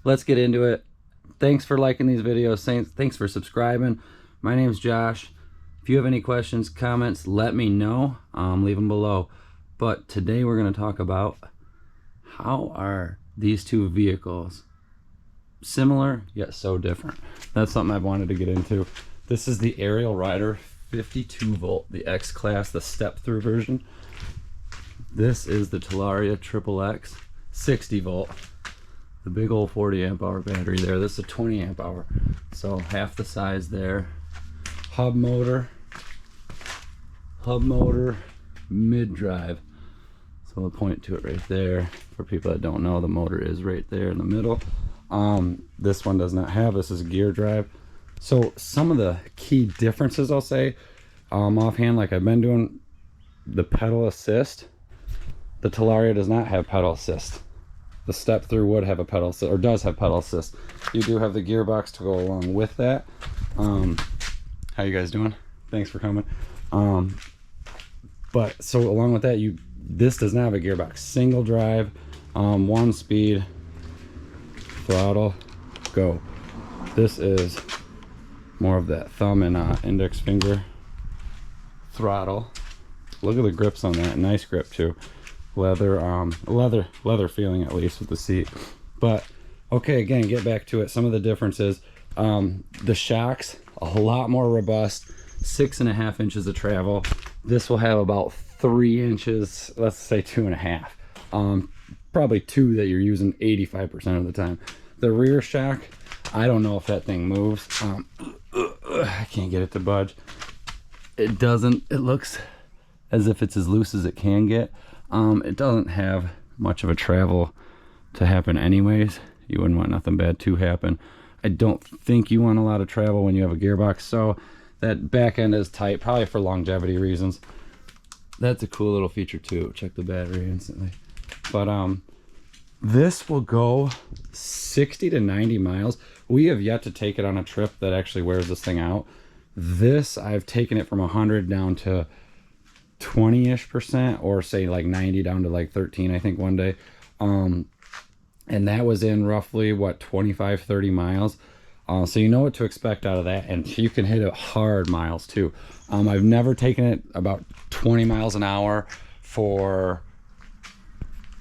let's get into it. Thanks for liking these videos. Thanks for subscribing. My name's Josh. If you have any questions, comments, let me know. Leave them below. But today we're going to talk about how are these two vehicles similar yet so different. That's something I've wanted to get into. This is the Ariel Rider 52 volt, the X class, the step through version. This is the Talaria XXX 60 volt, the big old 40 amp hour battery there. This is a 20 amp hour, so half the size there. Hub motor, mid drive. So I'll point to it right there. For people that don't know, the motor is right there in the middle. This one does not have. This is gear drive. So some of the key differences I'll say offhand, like I've been doing the pedal assist. The Talaria does not have pedal assist. The step through would have a pedal assist, or does have pedal assist. You do have the gearbox to go along with that. How you guys doing? Thanks for coming. But so along with that, this does not have a gearbox. Single drive, 1 speed, throttle, go. This is more of that thumb and index finger throttle. Look at the grips on that. Nice grip too. Leather feeling, at least with the seat. But okay, again, get back to it. Some of the differences. The shocks, a lot more robust. 6.5 inches of travel. This will have about 3 inches, let's say 2.5. Probably 2 that you're using 85% of the time. The rear shock, I don't know if that thing moves. I can't get it to budge. It doesn't. It looks as if it's as loose as it can get. It doesn't have much of a travel to happen anyways. You wouldn't want nothing bad to happen. I don't think you want a lot of travel when you have a gearbox, so that back end is tight, probably for longevity reasons. That's a cool little feature too. Check the battery instantly. But this will go 60 to 90 miles. We have yet to take it on a trip that actually wears this thing out. This, I've taken it from 100 down to 20-ish%, or say like 90 down to like 13, I think, one day. And that was in roughly what, 25-30 miles. So you know what to expect out of that, and you can hit it hard miles too. I've never taken it about 20 miles an hour for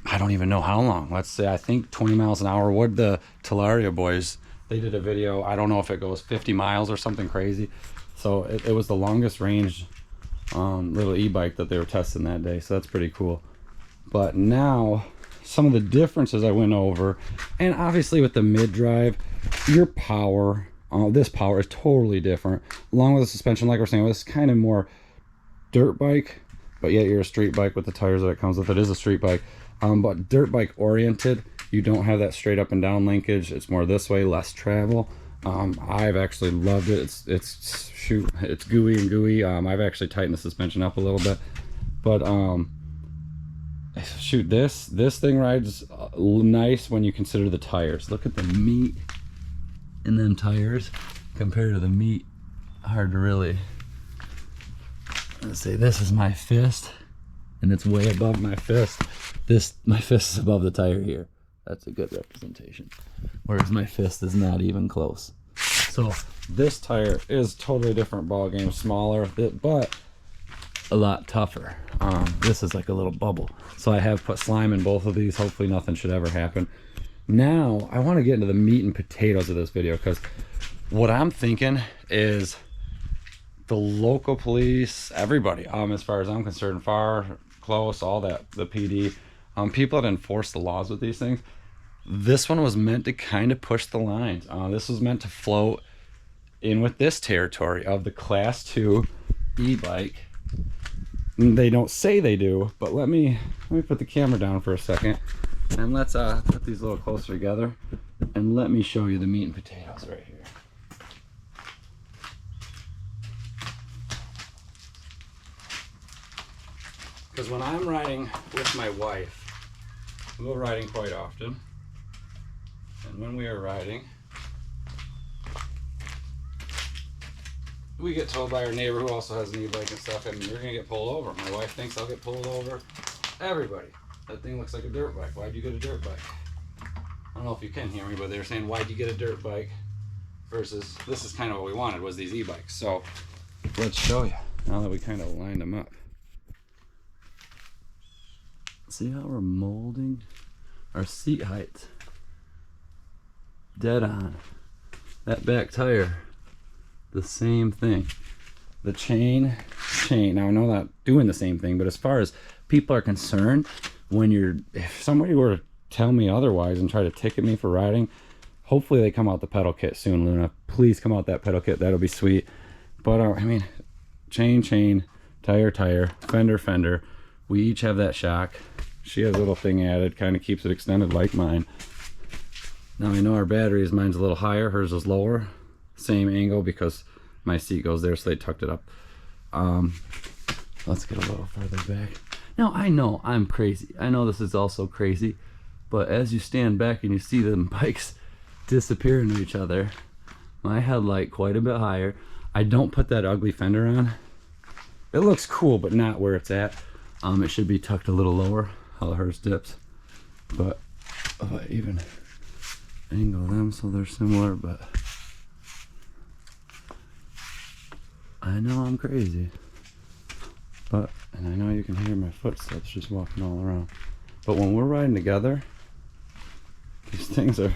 I don't even know how long. Let's say, I think 20 miles an hour. What the Talaria boys, they did a video, I don't know if it goes 50 miles or something crazy. So it was the longest range little e-bike that they were testing that day, so that's pretty cool. But now some of the differences I went over, and obviously with the mid drive, your power, this power is totally different, along with the suspension. Like we're saying, this is kind of more dirt bike, but yet you're a street bike with the tires that it comes with. It is a street bike, but dirt bike oriented. You don't have that straight up and down linkage. It's more this way, less travel. I've actually loved it. It's gooey and gooey. I've actually tightened the suspension up a little bit, but shoot, this thing rides nice when you consider the tires. Look at the meat in them tires compared to the meat. Hard to really. Let's say this is my fist, and it's way above my fist. My fist is above the tire here. That's a good representation. Whereas my fist is not even close. So this tire is totally different ball game, smaller, but a lot tougher. This is like a little bubble. So I have put slime in both of these. Hopefully nothing should ever happen. Now I want to get into the meat and potatoes of this video, because what I'm thinking is the local police, everybody, as far as I'm concerned, far, close, all that, the PD, people that enforce the laws with these things, this one was meant to kind of push the lines. This was meant to float in with this territory of the class 2 e-bike. They don't say they do, but let me put the camera down for a second, and let's put these a little closer together, and let me show you the meat and potatoes right here. Because when I'm riding with my wife, we go riding quite often, and when we are riding, we get told by our neighbor, who also has an e-bike and stuff, and you're gonna get pulled over. My wife thinks I'll get pulled over. Everybody, that thing looks like a dirt bike. Why'd you get a dirt bike? don't know if you can hear me, but they were saying, why'd you get a dirt bike versus, this is kind of what we wanted, was these e-bikes. So let's show you, now that we kind of lined them up. See how we're molding our seat height? Dead on. That back tire, the same thing. The chain, now I know not doing the same thing, but as far as people are concerned, if somebody were to tell me otherwise and try to ticket me for riding, hopefully they come out the pedal kit soon, Luna. Please come out that pedal kit, that'll be sweet. But I mean, chain, tire, fender. We each have that shock. She has a little thing added, kind of keeps it extended like mine. Now I know our batteries, mine's a little higher, hers is lower. Same angle because my seat goes there, so they tucked it up. Let's get a little further back. Now I know I'm crazy. I know this is also crazy, but as you stand back and you see them bikes disappear into each other, my headlight quite a bit higher. I don't put that ugly fender on. It looks cool, but not where it's at. It should be tucked a little lower. How hers dips, but even angle them so they're similar. But I know I'm crazy, and I know you can hear my footsteps just walking all around. But when we're riding together, these things are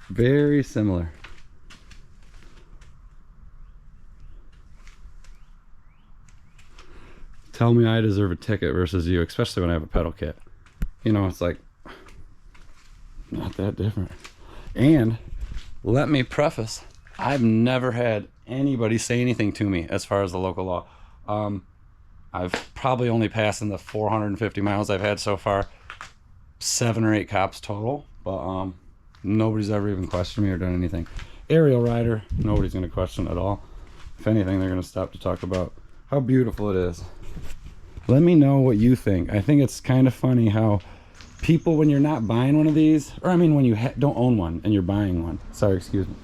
very similar. Tell me I deserve a ticket versus you, especially when I have a pedal kit. You know, it's like, not that different. And let me preface, I've never had anybody say anything to me as far as the local law. I've probably only passed in the 450 miles I've had so far, 7 or 8 cops total, but nobody's ever even questioned me or done anything. Ariel Rider, nobody's gonna question at all. If anything, they're gonna stop to talk about how beautiful it is. Let me know what you think. I think it's kind of funny how people, when you're not buying one of these, or I mean when you don't own one and you're buying one, sorry, excuse me.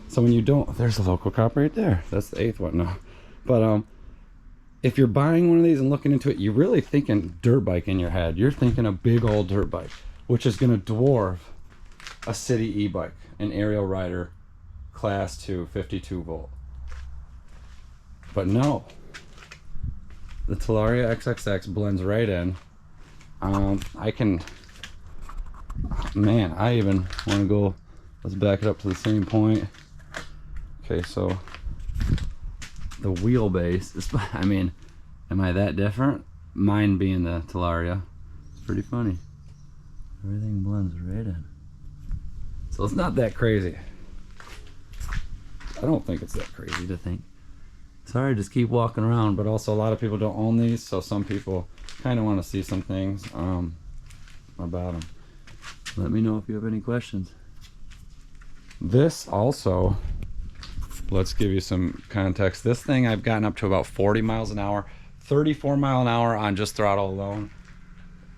So when you don't, there's a local cop right there. That's the 8th one now. But if you're buying one of these and looking into it, you're really thinking dirt bike in your head. You're thinking a big old dirt bike, which is gonna dwarf a city e-bike, an Ariel Rider class 2 52 volt. But no, the Talaria XXX blends right in. Man, I even want to go, let's back it up to the same point. Okay, so the wheelbase is, I mean, am I that different? Mine being the Talaria. It's pretty funny. Everything blends right in. So it's not that crazy. I don't think it's that crazy to think. Sorry, just keep walking around, but also a lot of people don't own these, so some people kind of want to see some things about them. Let me know if you have any questions. This also, let's give you some context. This thing I've gotten up to about 40 miles an hour, 34 mile an hour on just throttle alone,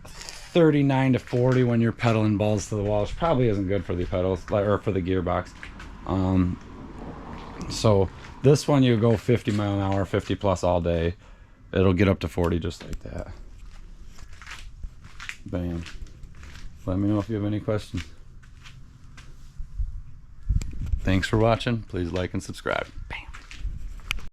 39 to 40 when you're pedaling balls to the wall, which probably isn't good for the pedals or for the gearbox. So this one you go 50 mile an hour, 50 plus all day. It'll get up to 40 just like that. Bam. Let me know if you have any questions. Thanks for watching. Please like and subscribe. Bam.